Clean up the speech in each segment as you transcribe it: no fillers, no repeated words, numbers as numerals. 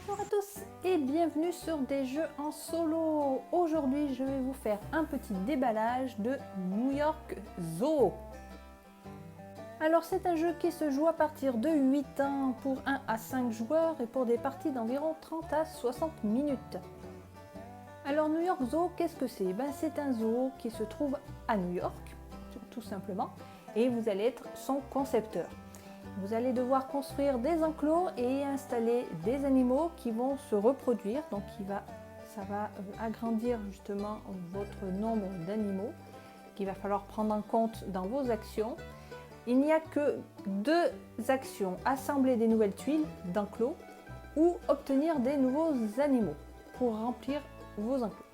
Bonjour à tous et bienvenue sur des jeux en solo. Aujourd'hui je vais vous faire un petit déballage de New York Zoo. Alors c'est un jeu qui se joue à partir de 8 ans pour 1 à 5 joueurs et pour des parties d'environ 30 à 60 minutes. Alors New York Zoo, qu'est-ce que c'est? C'est un zoo qui se trouve à New York, tout simplement, et vous allez être son concepteur. Vous allez devoir construire des enclos et installer des animaux qui vont se reproduire, donc ça va agrandir justement votre nombre d'animaux qu'il va falloir prendre en compte dans vos actions. Il n'y a que deux actions, assembler des nouvelles tuiles d'enclos ou obtenir des nouveaux animaux pour remplir vos enclos.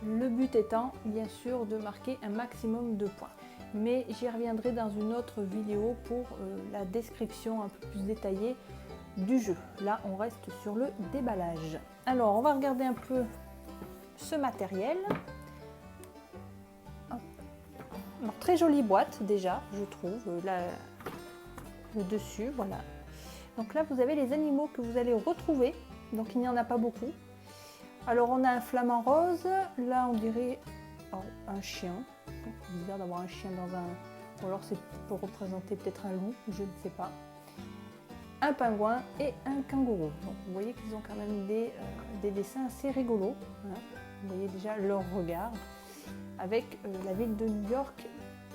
Le but étant bien sûr de marquer un maximum de points. Mais j'y reviendrai dans une autre vidéo pour la description un peu plus détaillée du jeu. Là, on reste sur le déballage. Alors, on va regarder un peu ce matériel. Alors, très jolie boîte déjà, je trouve, le dessus, voilà. Donc là, vous avez les animaux que vous allez retrouver. Donc, il n'y en a pas beaucoup. Alors, on a un flamant rose. Là, on dirait un chien. C'est bizarre d'avoir un chien dans un... Ou alors c'est pour représenter peut-être un loup, je ne sais pas. Un pingouin et un kangourou. Donc vous voyez qu'ils ont quand même des dessins assez rigolos. Hein. Vous voyez déjà leur regard avec la ville de New York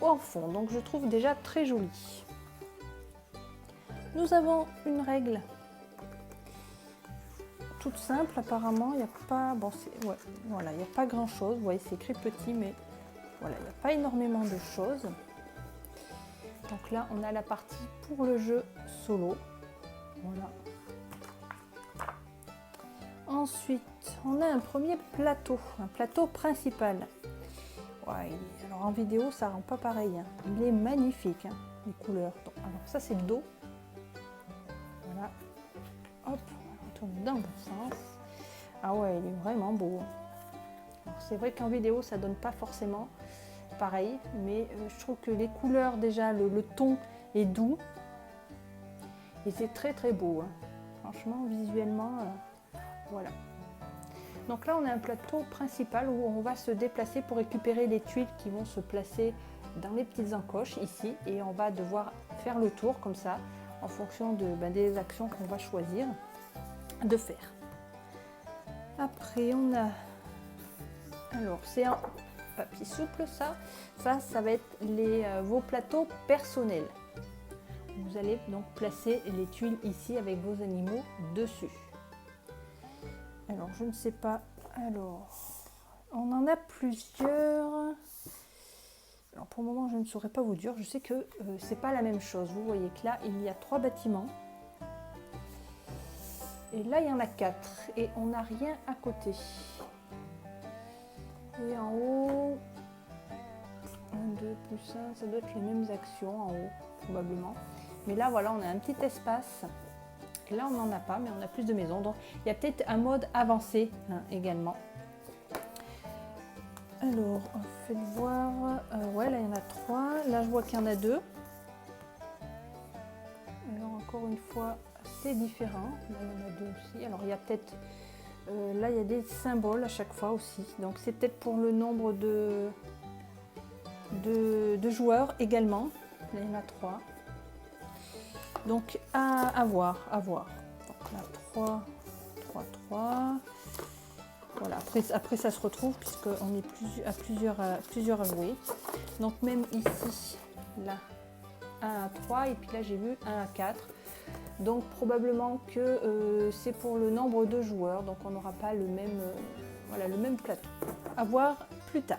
au fond. Donc je trouve déjà très joli. Nous avons une règle toute simple apparemment. Il n'y a pas... Bon, ouais, voilà, il n'y a pas grand chose. Vous voyez, c'est écrit petit, mais... Voilà, il n'y a pas énormément de choses. Donc là, on a la partie pour le jeu solo. Voilà. Ensuite, on a un premier plateau, un plateau principal. Ouais, alors en vidéo, ça rend pas pareil. Hein. Il est magnifique, hein, les couleurs. Donc, alors ça, c'est le dos. Voilà. Hop, on va retourner dans le bon sens. Ah ouais, il est vraiment beau. C'est vrai qu'en vidéo, ça donne pas forcément pareil, mais je trouve que les couleurs, déjà, le ton est doux. Et c'est très très beau. Hein. Franchement, visuellement, voilà. Donc là, on a un plateau principal où on va se déplacer pour récupérer les tuiles qui vont se placer dans les petites encoches ici. Et on va devoir faire le tour comme ça, en fonction des actions qu'on va choisir de faire. Après, on a... Alors, c'est un papier souple, ça va être vos plateaux personnels. Vous allez donc placer les tuiles ici avec vos animaux dessus. Alors, je ne sais pas. Alors, on en a plusieurs. Alors, pour le moment, je ne saurais pas vous dire. Je sais que c'est pas la même chose. Vous voyez que là, il y a 3 bâtiments. Et là, il y en a 4. Et on n'a rien à côté. Et en haut, 1, 2, plus 1, ça doit être les mêmes actions en haut, probablement. Mais là, voilà, on a un petit espace. Et là, on n'en a pas, mais on a plus de maisons. Donc, il y a peut-être un mode avancé également. Alors, faites voir. Ouais, là, il y en a 3. Là, je vois qu'il y en a 2. Alors, encore une fois, c'est différent. Là, il y en a 2 aussi. Alors, il y a peut-être... là, il y a des symboles à chaque fois aussi. Donc, c'est peut-être pour le nombre de joueurs également. Là, il y en a 3. Donc, à voir. Donc, là, 3, 3, 3. Voilà, après ça se retrouve puisqu'on est plusieurs à jouer. Donc, même ici, là, 1 à 3. Et puis là, j'ai vu 1 à 4. Donc probablement que c'est pour le nombre de joueurs, donc on n'aura pas le même plateau. À voir plus tard.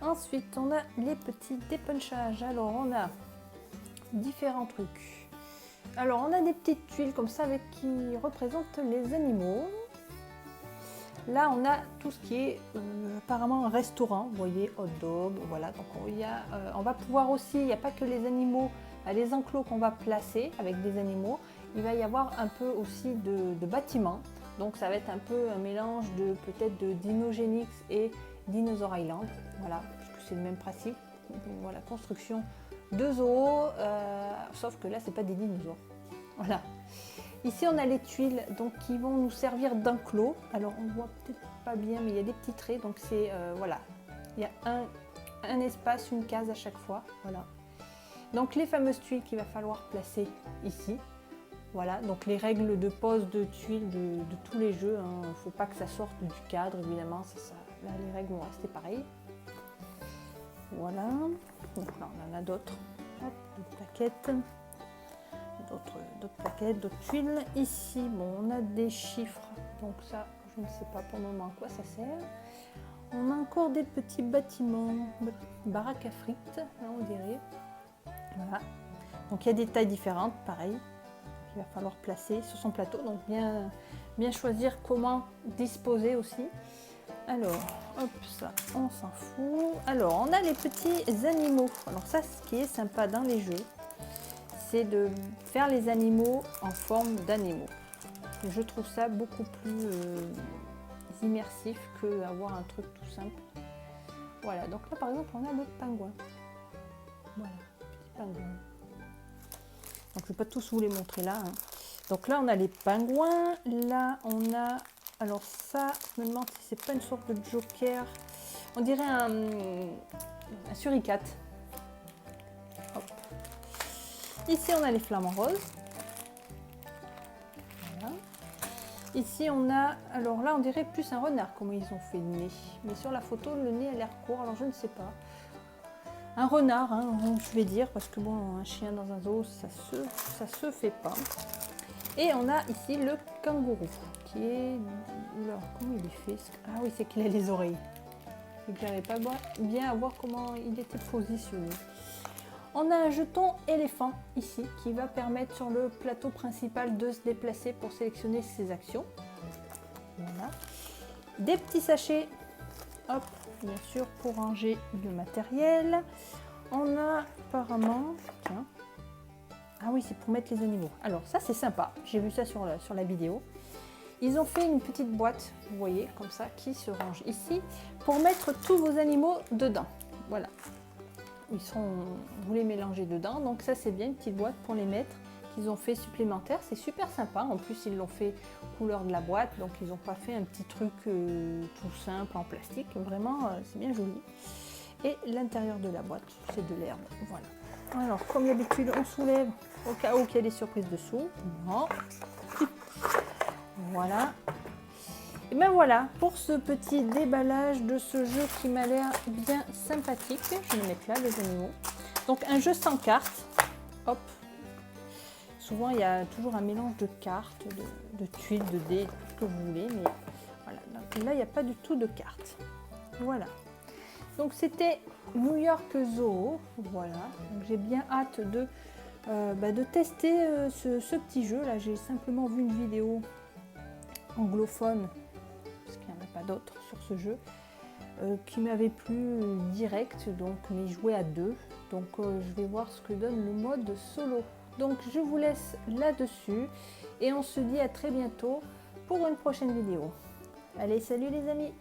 Ensuite, on a les petits dépunchages. Alors, on a différents trucs. Alors, on a des petites tuiles comme ça qui représentent les animaux. Là, on a tout ce qui est apparemment un restaurant. Vous voyez, hot dog, voilà. Donc, on va pouvoir aussi, il n'y a pas que les animaux, les enclos qu'on va placer avec des animaux. Il va y avoir un peu aussi de bâtiments. Donc, ça va être un peu un mélange de peut-être de Dinogenix et Dinosaur Island. Voilà, puisque c'est le même principe. Voilà, construction de zoos, sauf que là, c'est pas des dinosaures. Voilà. Ici, on a les tuiles donc, qui vont nous servir d'enclos. Alors, on ne voit peut-être pas bien, mais il y a des petits traits. Donc, c'est, voilà, il y a un espace, une case à chaque fois. Voilà. Donc, les fameuses tuiles qu'il va falloir placer ici. Voilà, donc les règles de pose de tuiles de tous les jeux. Il ne faut pas que ça sorte du cadre, évidemment. Là, les règles vont rester pareilles. Voilà. Donc là, on en a d'autres. D'autres plaquettes. D'autres plaquettes, d'autres tuiles. Ici, bon, on a des chiffres. Donc ça, je ne sais pas pour le moment à quoi ça sert. On a encore des petits bâtiments, baraques à frites, hein, on dirait. Voilà. Donc il y a des tailles différentes, pareil. Il va falloir placer sur son plateau. Donc bien choisir comment disposer aussi. Alors, hop, ça, on s'en fout. Alors, on a les petits animaux. Alors ça, ce qui est sympa dans les jeux, c'est de faire les animaux en forme d'animaux. Je trouve ça beaucoup plus immersif qu'avoir un truc tout simple. Voilà, donc là par exemple on a le pingouin. Voilà, petit pingouin. Donc je ne vais pas tous vous les montrer là. Hein. Donc là on a les pingouins, là on a, alors ça, je me demande si c'est pas une sorte de joker. On dirait un suricate. Hop. Ici, on a les flamants roses. Voilà. Ici, on a... Alors là, on dirait plus un renard, comment ils ont fait le nez. Mais sur la photo, le nez a l'air court, alors je ne sais pas. Un renard, hein, je vais dire, parce que bon, un chien dans un zoo, ça se fait pas. Et on a ici le kangourou, qui est... Alors, comment il est fait? Ah oui, c'est qu'il a les oreilles. C'est que j'arrive pas bien à voir comment il était positionné. On a un jeton éléphant ici qui va permettre sur le plateau principal de se déplacer pour sélectionner ses actions. Voilà. Des petits sachets, hop, bien sûr pour ranger le matériel. On a apparemment, tiens, ah oui, c'est pour mettre les animaux. Alors ça c'est sympa, j'ai vu ça sur la vidéo. Ils ont fait une petite boîte, vous voyez, comme ça, qui se range ici pour mettre tous vos animaux dedans. Voilà. Vous les mélangez dedans, donc ça c'est bien, une petite boîte pour les mettre qu'ils ont fait supplémentaire, c'est super sympa. En plus ils l'ont fait couleur de la boîte, donc ils n'ont pas fait un petit truc tout simple en plastique, vraiment c'est bien joli. Et l'intérieur de la boîte, c'est de l'herbe, voilà. Alors comme d'habitude on soulève au cas où il y a des surprises dessous. Non. Voilà. Et bien voilà pour ce petit déballage de ce jeu qui m'a l'air bien sympathique. Je vais mettre là les animaux. Donc un jeu sans cartes. Hop. Souvent il y a toujours un mélange de cartes, de tuiles, de dés, tout ce que vous voulez. Mais voilà. Donc là il n'y a pas du tout de cartes. Voilà. Donc c'était New York Zoo. Voilà. Donc j'ai bien hâte de tester ce petit jeu. Là j'ai simplement vu une vidéo anglophone, parce qu'il n'y en a pas d'autres sur ce jeu, qui m'avait plu direct, donc mais jouer à deux. Donc je vais voir ce que donne le mode solo. Donc je vous laisse là-dessus et on se dit à très bientôt pour une prochaine vidéo. Allez, salut les amis!